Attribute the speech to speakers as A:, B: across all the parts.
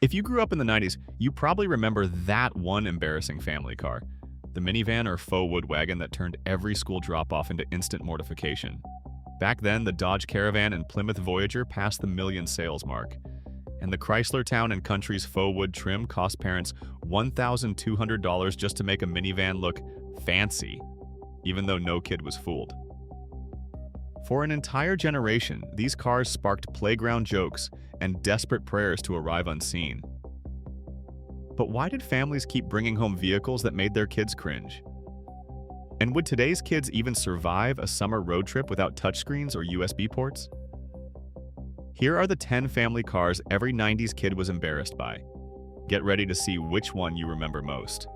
A: If you grew up in the 90s, you probably remember that one embarrassing family car, the minivan or faux wood wagon that turned every school drop-off into instant mortification. Back then, the Dodge Caravan and Plymouth Voyager passed the million sales mark, and the Chrysler Town and Country's faux wood trim cost parents $1,200 just to make a minivan look fancy, even though no kid was fooled. For an entire generation, these cars sparked playground jokes and desperate prayers to arrive unseen. But why did families keep bringing home vehicles that made their kids cringe? And would today's kids even survive a summer road trip without touchscreens or USB ports? Here are the 10 family cars every 90s kid was embarrassed by. Get ready to see which one you remember most.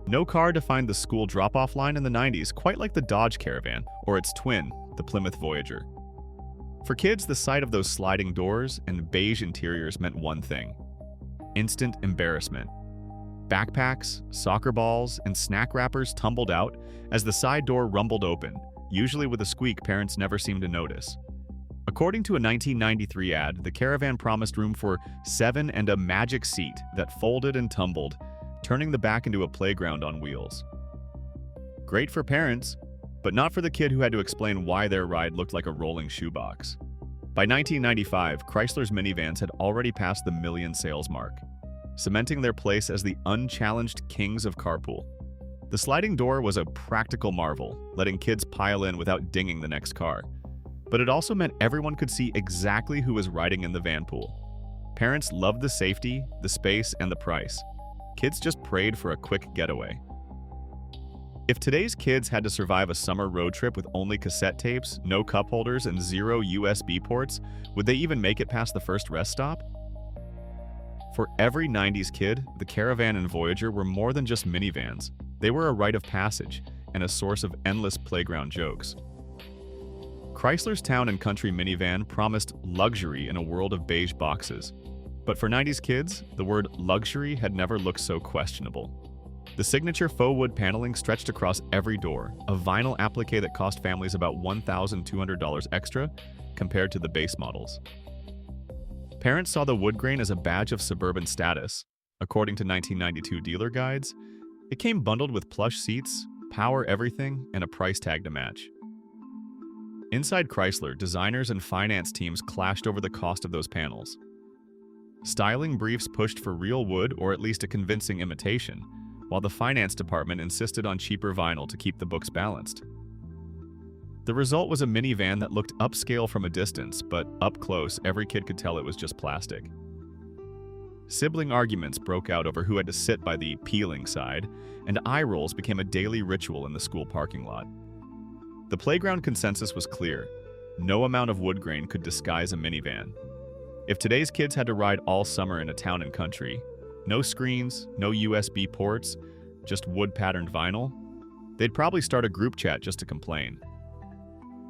A: No car defined the school drop-off line in the 90s quite like the Dodge Caravan or its twin, the Plymouth Voyager. For kids, the sight of those sliding doors and beige interiors meant one thing: instant embarrassment. Backpacks, soccer balls, and snack wrappers tumbled out as the side door rumbled open, usually with a squeak parents never seemed to notice. According to a 1993 ad, the Caravan promised room for 7 and a magic seat that folded and tumbled, turning the back into a playground on wheels. Great for parents, but not for the kid who had to explain why their ride looked like a rolling shoebox. By 1995, Chrysler's minivans had already passed the million sales mark, cementing their place as the unchallenged kings of carpool. The sliding door was a practical marvel, letting kids pile in without dinging the next car. But it also meant everyone could see exactly who was riding in the van pool. Parents loved the safety, the space, and the price. Kids just prayed for a quick getaway. If today's kids had to survive a summer road trip with only cassette tapes, no cup holders, and 0 USB ports, would they even make it past the first rest stop? For every 90s kid, the Caravan and Voyager were more than just minivans. They were a rite of passage and a source of endless playground jokes. Chrysler's Town and Country minivan promised luxury in a world of beige boxes. But for 90s kids, the word luxury had never looked so questionable. The signature faux wood paneling stretched across every door, a vinyl applique that cost families about $1,200 extra compared to the base models. Parents saw the wood grain as a badge of suburban status. According to 1992 dealer guides, it came bundled with plush seats, power everything, and a price tag to match. Inside Chrysler, designers and finance teams clashed over the cost of those panels. Styling briefs pushed for real wood or at least a convincing imitation, while the finance department insisted on cheaper vinyl to keep the books balanced. The result was a minivan that looked upscale from a distance, but up close, every kid could tell it was just plastic. Sibling arguments broke out over who had to sit by the peeling side, and eye rolls became a daily ritual in the school parking lot. The playground consensus was clear: no amount of wood grain could disguise a minivan. If today's kids had to ride all summer in a town and country, no screens, no USB ports, just wood-patterned vinyl, they'd probably start a group chat just to complain.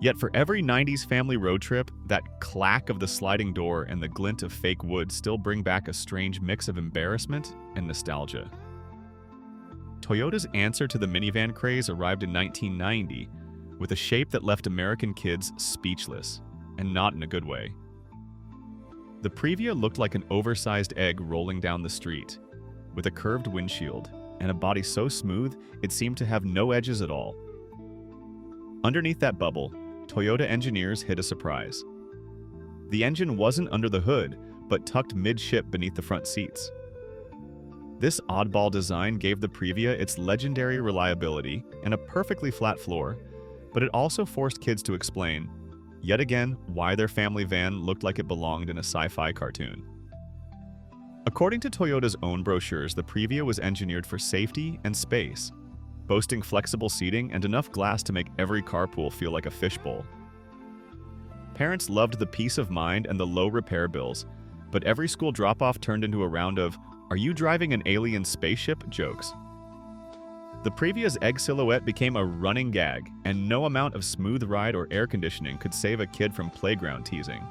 A: Yet for every 90s family road trip, that clack of the sliding door and the glint of fake wood still bring back a strange mix of embarrassment and nostalgia. Toyota's answer to the minivan craze arrived in 1990 with a shape that left American kids speechless, and not in a good way. The Previa looked like an oversized egg rolling down the street, with a curved windshield and a body so smooth it seemed to have no edges at all. Underneath that bubble, Toyota engineers hid a surprise. The engine wasn't under the hood, but tucked midship beneath the front seats. This oddball design gave the Previa its legendary reliability and a perfectly flat floor, but it also forced kids to explain, yet again, why their family van looked like it belonged in a sci-fi cartoon. According to Toyota's own brochures, the Previa was engineered for safety and space, boasting flexible seating and enough glass to make every carpool feel like a fishbowl. Parents loved the peace of mind and the low repair bills, but every school drop-off turned into a round of "Are you driving an alien spaceship?" jokes. The Previa's egg silhouette became a running gag, and no amount of smooth ride or air conditioning could save a kid from playground teasing.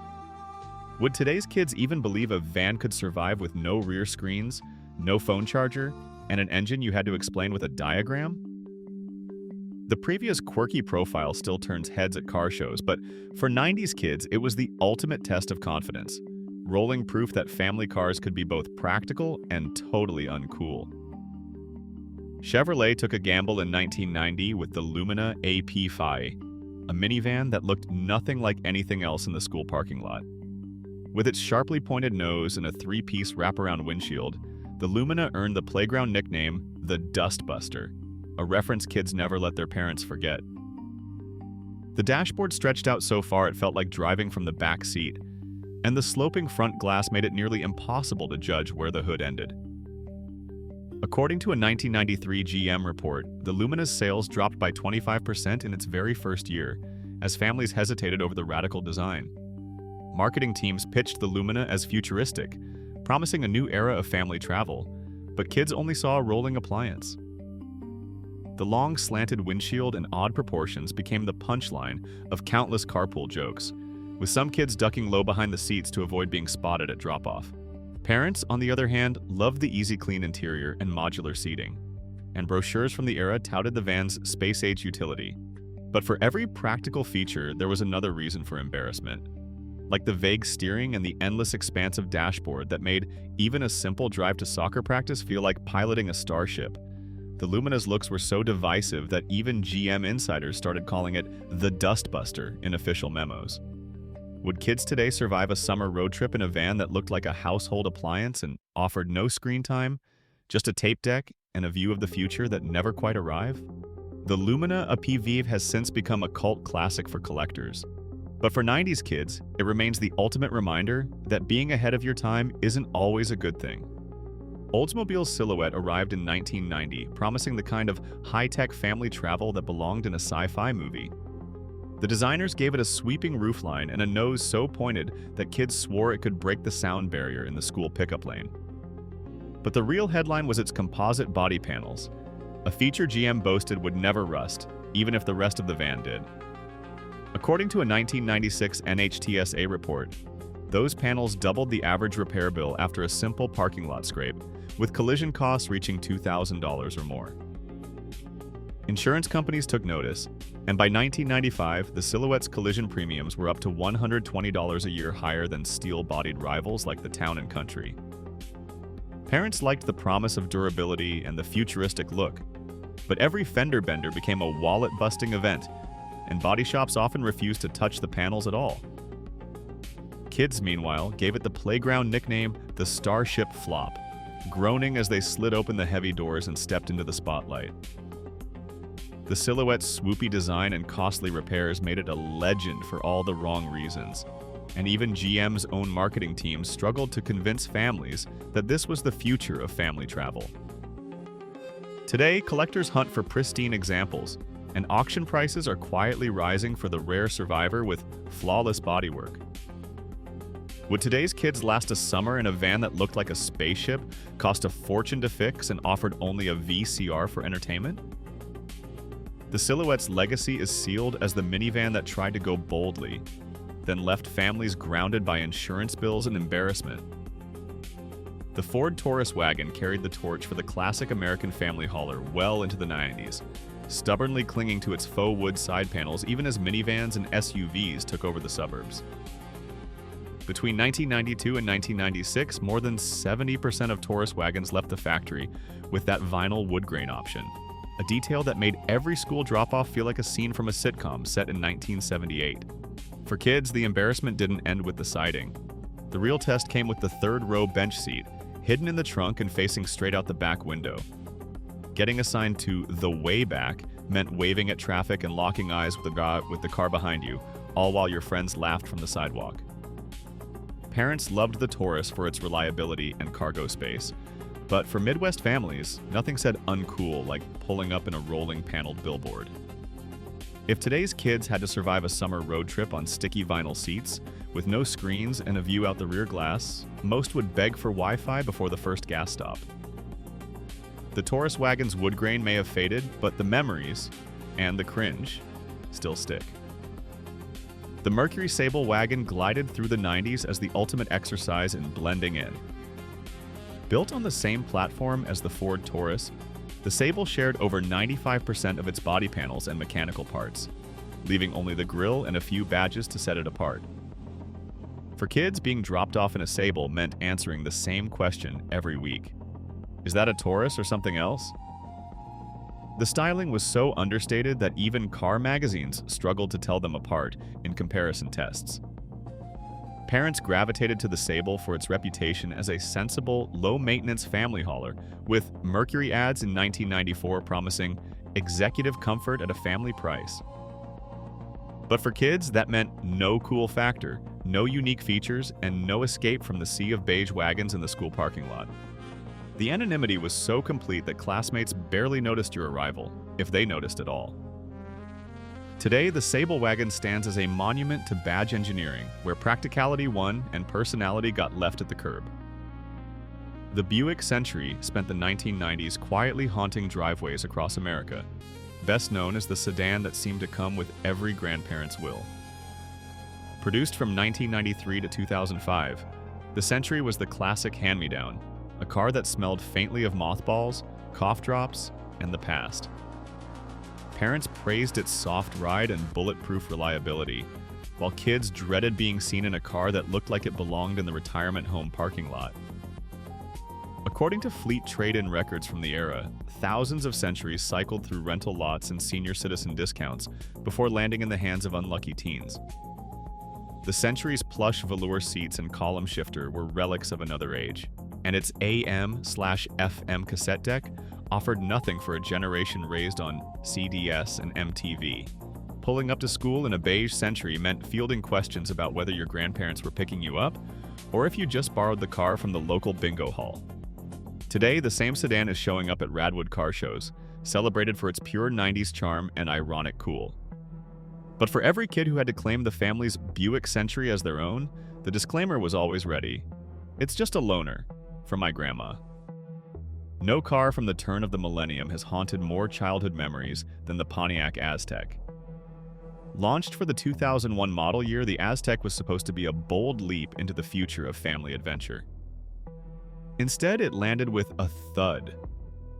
A: Would today's kids even believe a van could survive with no rear screens, no phone charger, and an engine you had to explain with a diagram? The Previa's quirky profile still turns heads at car shows, but for 90s kids, it was the ultimate test of confidence. rolling proof that family cars could be both practical and totally uncool. Chevrolet took a gamble in 1990 with the Lumina AP5, a minivan that looked nothing like anything else in the school parking lot. With its sharply pointed nose and a three-piece wraparound windshield, the Lumina earned the playground nickname the Dustbuster, a reference kids never let their parents forget. The dashboard stretched out so far it felt like driving from the back seat, and the sloping front glass made it nearly impossible to judge where the hood ended. According to a 1993 GM report, the Lumina's sales dropped by 25% in its very first year, as families hesitated over the radical design. Marketing teams pitched the Lumina as futuristic, promising a new era of family travel, but kids only saw a rolling appliance. The long, slanted windshield and odd proportions became the punchline of countless carpool jokes, with some kids ducking low behind the seats to avoid being spotted at drop-off. Parents, on the other hand, loved the easy clean interior and modular seating, and brochures from the era touted the van's space-age utility. But for every practical feature, there was another reason for embarrassment, like the vague steering and the endless expanse of dashboard that made even a simple drive to soccer practice feel like piloting a starship. The Lumina's looks were so divisive that even GM insiders started calling it the Dustbuster in official memos. Would kids today survive a summer road trip in a van that looked like a household appliance and offered no screen time, just a tape deck and a view of the future that never quite arrive? The Lumina AP5 has since become a cult classic for collectors. But for 90s kids, it remains the ultimate reminder that being ahead of your time isn't always a good thing. Oldsmobile's silhouette arrived in 1990, promising the kind of high-tech family travel that belonged in a sci-fi movie. The designers gave it a sweeping roofline and a nose so pointed that kids swore it could break the sound barrier in the school pickup lane. But the real headline was its composite body panels, a feature GM boasted would never rust, even if the rest of the van did. According to a 1996 NHTSA report, those panels doubled the average repair bill after a simple parking lot scrape, with collision costs reaching $2,000 or more. Insurance companies took notice, and by 1995, the Silhouette's collision premiums were up to $120 a year higher than steel-bodied rivals like the Town & Country. Parents liked the promise of durability and the futuristic look, but every fender bender became a wallet-busting event, and body shops often refused to touch the panels at all. Kids, meanwhile, gave it the playground nickname the Starship Flop, groaning as they slid open the heavy doors and stepped into the spotlight. The Silhouette's swoopy design and costly repairs made it a legend for all the wrong reasons, and even GM's own marketing team struggled to convince families that this was the future of family travel. Today, collectors hunt for pristine examples, and auction prices are quietly rising for the rare survivor with flawless bodywork. Would today's kids last a summer in a van that looked like a spaceship, cost a fortune to fix, and offered only a VCR for entertainment? The Silhouette's legacy is sealed as the minivan that tried to go boldly, then left families grounded by insurance bills and embarrassment. The Ford Taurus wagon carried the torch for the classic American family hauler well into the 90s, stubbornly clinging to its faux wood side panels even as minivans and SUVs took over the suburbs. Between 1992 and 1996, more than 70% of Taurus wagons left the factory with that vinyl wood grain option, a detail that made every school drop-off feel like a scene from a sitcom set in 1978. For kids, the embarrassment didn't end with the siding. The real test came with the third-row bench seat, hidden in the trunk and facing straight out the back window. Getting assigned to the way back meant waving at traffic and locking eyes with the car behind you, all while your friends laughed from the sidewalk. Parents loved the Taurus for its reliability and cargo space, but for Midwest families, nothing said uncool like pulling up in a rolling paneled billboard. If today's kids had to survive a summer road trip on sticky vinyl seats, with no screens and a view out the rear glass, most would beg for Wi-Fi before the first gas stop. The Taurus wagon's wood grain may have faded, but the memories, and the cringe, still stick. The Mercury Sable wagon glided through the 90s as the ultimate exercise in blending in. Built on the same platform as the Ford Taurus, the Sable shared over 95% of its body panels and mechanical parts, leaving only the grille and a few badges to set it apart. For kids, being dropped off in a Sable meant answering the same question every week. Is that a Taurus or something else? The styling was so understated that even car magazines struggled to tell them apart in comparison tests. Parents gravitated to the Sable for its reputation as a sensible, low-maintenance family hauler, with Mercury ads in 1994 promising executive comfort at a family price. But for kids, that meant no cool factor, no unique features, and no escape from the sea of beige wagons in the school parking lot. The anonymity was so complete that classmates barely noticed your arrival, if they noticed at all. Today, the Sable wagon stands as a monument to badge engineering, where practicality won and personality got left at the curb. The Buick Century spent the 1990s quietly haunting driveways across America, best known as the sedan that seemed to come with every grandparent's will. Produced from 1993 to 2005, the Century was the classic hand-me-down, a car that smelled faintly of mothballs, cough drops, and the past. Parents praised its soft ride and bulletproof reliability, while kids dreaded being seen in a car that looked like it belonged in the retirement home parking lot. According to fleet trade-in records from the era, thousands of Centuries cycled through rental lots and senior citizen discounts before landing in the hands of unlucky teens. The Century's plush velour seats and column shifter were relics of another age, and its AM/FM cassette deck offered nothing for a generation raised on CDS and MTV. Pulling up to school in a beige Century meant fielding questions about whether your grandparents were picking you up, or if you just borrowed the car from the local bingo hall. Today, the same sedan is showing up at Radwood car shows, celebrated for its pure 90s charm and ironic cool. But for every kid who had to claim the family's Buick Century as their own, the disclaimer was always ready. It's just a loaner, from my grandma. No car from the turn of the millennium has haunted more childhood memories than the Pontiac Aztek. Launched for the 2001 model year, the Aztek was supposed to be a bold leap into the future of family adventure. Instead, it landed with a thud,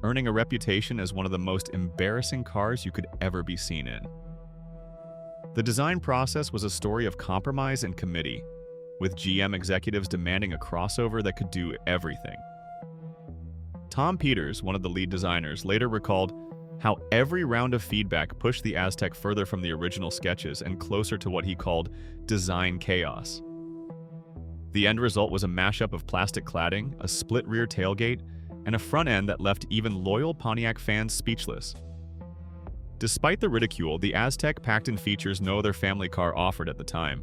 A: earning a reputation as one of the most embarrassing cars you could ever be seen in. The design process was a story of compromise and committee, with GM executives demanding a crossover that could do everything. Tom Peters, one of the lead designers, later recalled how every round of feedback pushed the Aztek further from the original sketches and closer to what he called design chaos. The end result was a mashup of plastic cladding, a split rear tailgate, and a front end that left even loyal Pontiac fans speechless. Despite the ridicule, the Aztek packed in features no other family car offered at the time.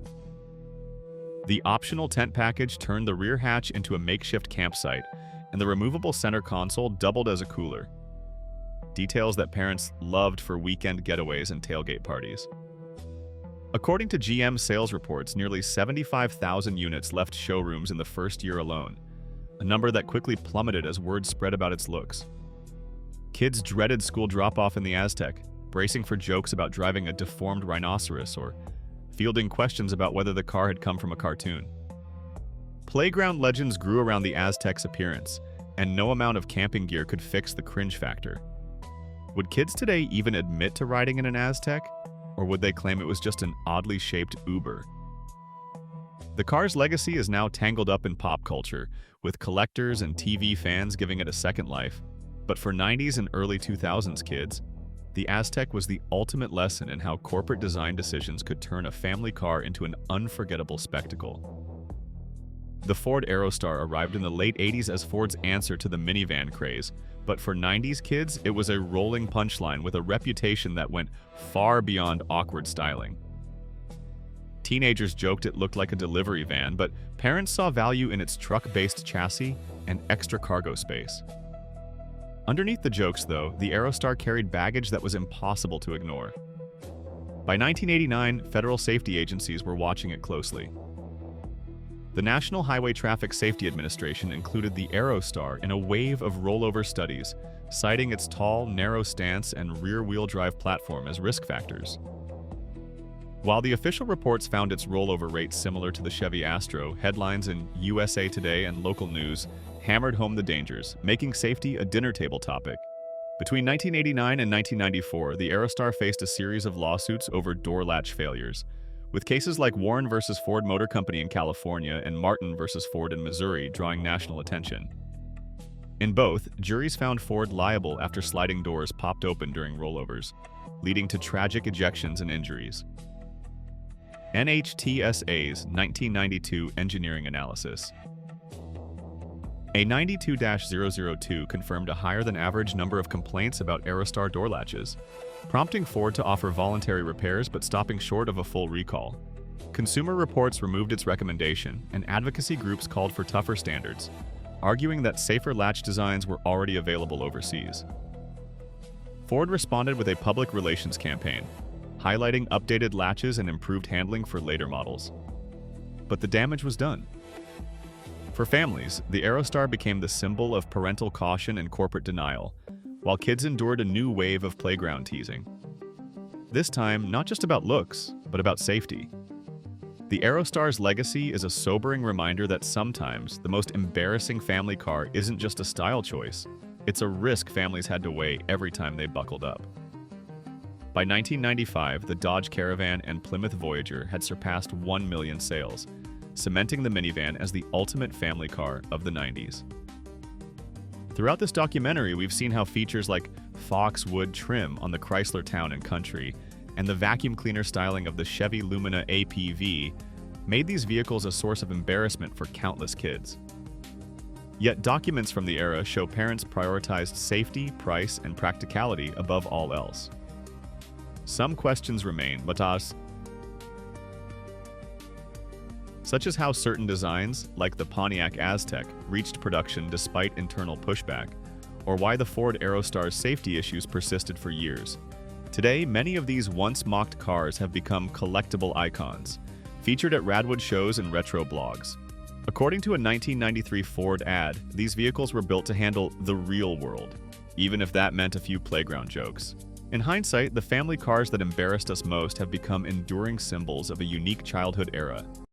A: The optional tent package turned the rear hatch into a makeshift campsite, and the removable center console doubled as a cooler. Details that parents loved for weekend getaways and tailgate parties. According to GM sales reports, nearly 75,000 units left showrooms in the first year alone, a number that quickly plummeted as word spread about its looks. Kids dreaded school drop-off in the Aztek, bracing for jokes about driving a deformed rhinoceros or fielding questions about whether the car had come from a cartoon. Playground legends grew around the Aztek's appearance, and no amount of camping gear could fix the cringe factor. Would kids today even admit to riding in an Aztek, or would they claim it was just an oddly shaped Uber? The car's legacy is now tangled up in pop culture, with collectors and TV fans giving it a second life. But for 90s and early 2000s kids, the Aztek was the ultimate lesson in how corporate design decisions could turn a family car into an unforgettable spectacle. The Ford Aerostar arrived in the late 80s as Ford's answer to the minivan craze, but for 90s kids, it was a rolling punchline with a reputation that went far beyond awkward styling. Teenagers joked it looked like a delivery van, but parents saw value in its truck-based chassis and extra cargo space. Underneath the jokes, though, the Aerostar carried baggage that was impossible to ignore. By 1989, federal safety agencies were watching it closely. The National Highway Traffic Safety Administration included the Aerostar in a wave of rollover studies, citing its tall, narrow stance and rear-wheel drive platform as risk factors. While the official reports found its rollover rate similar to the Chevy Astro, headlines in USA Today and local news hammered home the dangers, making safety a dinner table topic. Between 1989 and 1994, the Aerostar faced a series of lawsuits over door latch failures, with cases like Warren versus Ford Motor Company in California and Martin versus Ford in Missouri drawing national attention. In both, juries found Ford liable after sliding doors popped open during rollovers, leading to tragic ejections and injuries. NHTSA's 1992 engineering analysis. A 92-002 confirmed a higher than average number of complaints about Aerostar door latches, prompting Ford to offer voluntary repairs but stopping short of a full recall. Consumer Reports removed its recommendation, and advocacy groups called for tougher standards, arguing that safer latch designs were already available overseas. Ford responded with a public relations campaign, highlighting updated latches and improved handling for later models. But the damage was done. For families, the Aerostar became the symbol of parental caution and corporate denial, while kids endured a new wave of playground teasing. This time, not just about looks, but about safety. The Aerostar's legacy is a sobering reminder that sometimes the most embarrassing family car isn't just a style choice, it's a risk families had to weigh every time they buckled up. By 1995, the Dodge Caravan and Plymouth Voyager had surpassed 1 million sales, cementing the minivan as the ultimate family car of the 90s. Throughout this documentary, we've seen how features like Fox wood trim on the Chrysler Town & Country and the vacuum cleaner styling of the Chevy Lumina APV made these vehicles a source of embarrassment for countless kids. Yet documents from the era show parents prioritized safety, price, and practicality above all else. Some questions remain, such as how certain designs, like the Pontiac Aztek, reached production despite internal pushback, or why the Ford Aerostar's safety issues persisted for years. Today, many of these once-mocked cars have become collectible icons, featured at Radwood shows and retro blogs. According to a 1993 Ford ad, these vehicles were built to handle the real world, even if that meant a few playground jokes. In hindsight, the family cars that embarrassed us most have become enduring symbols of a unique childhood era.